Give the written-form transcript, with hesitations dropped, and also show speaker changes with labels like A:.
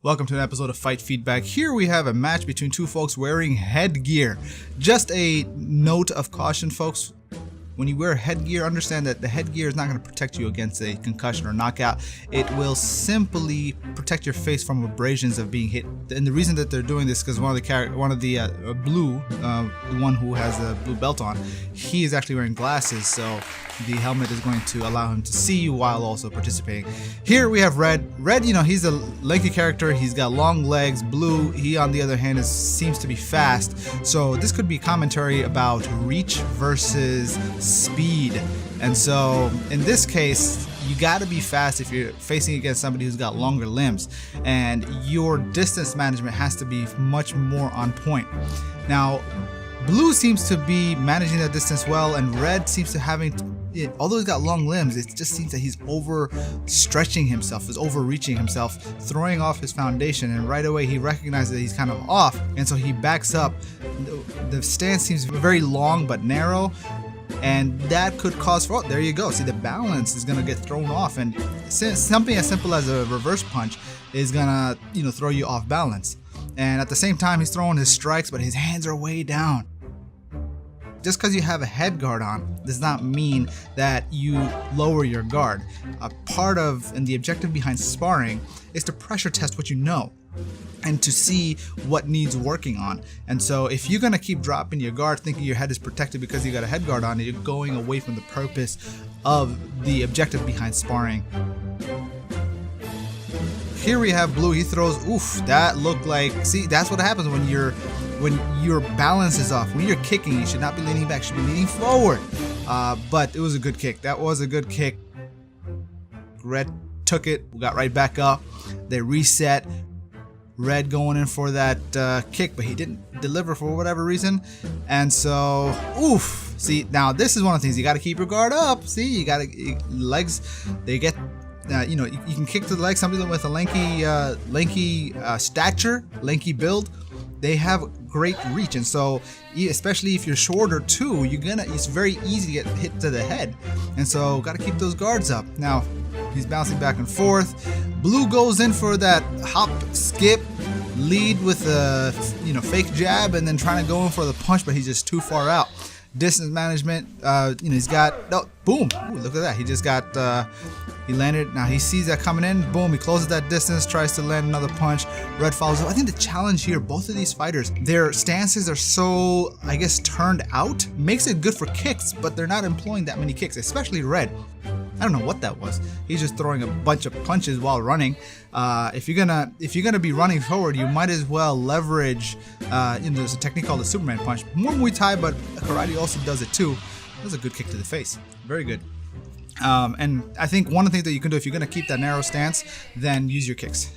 A: Welcome to an episode of Fight Feedback. Here we have a match between two folks wearing headgear. Just a note of caution, folks. When you wear headgear, understand that the headgear is not going to protect you against a concussion or knockout. It will simply protect your face from abrasions of being hit. And the reason that they're doing this is because one of the blue, the one who has the blue belt on, he is actually wearing glasses, so the helmet is going to allow him to see you while also participating. Here we have Red. Red, he's a lengthy character. He's got long legs. Blue, he on the other hand seems to be fast. So this could be commentary about reach versus speed. And so in this case, you got to be fast if you're facing against somebody who's got longer limbs, and your distance management has to be much more on point. Now, Blue seems to be managing that distance well, and Red seems to although he's got long limbs, it just seems that he's overstretching himself, is overreaching himself, throwing off his foundation, and right away he recognizes that he's kind of off, and so he backs up. The stance seems very long but narrow, and that could cause there you go. See, the balance is gonna get thrown off, and something as simple as a reverse punch is gonna throw you off balance. And at the same time, he's throwing his strikes, but his hands are way down. Just because you have a head guard on does not mean that you lower your guard. A part of and the objective behind sparring is to pressure test what you know and to see what needs working on. And so if you're going to keep dropping your guard thinking your head is protected because you got a head guard on, you're going away from the purpose of the objective behind sparring. Here we have Blue. He throws, oof, that looked like, see, that's what happens when your balance is off. When you're kicking, you should not be leaning back, you should be leaning forward. But it was a good kick. That was a good kick. Red took it, got right back up. They reset. Red going in for that kick, but he didn't deliver for whatever reason. And so, oof. See, now this is one of the things, you got to keep your guard up. See, you got to, legs, they get, you can kick to the leg. Somebody with a lanky stature, lanky build, they have great reach, and so especially if you're shorter too, it's very easy to get hit to the head, and so got to keep those guards up. Now he's bouncing back and forth. Blue goes in for that hop, skip, lead with a fake jab, and then trying to go in for the punch, but he's just too far out. Distance management, he's got boom. Ooh, look at that. He just got he landed. Now he sees that coming in. Boom. He closes that distance. Tries to land another punch. Red follows up. I think the challenge here, both of these fighters, their stances are so, I guess, turned out. Makes it good for kicks, but they're not employing that many kicks, especially Red. I don't know what that was. He's just throwing a bunch of punches while running. If you're gonna be running forward, you might as well leverage. There's a technique called the Superman punch. More Muay Thai, but karate also does it too. That was a good kick to the face. Very good. And I think one of the things that you can do if you're gonna keep that narrow stance, then use your kicks.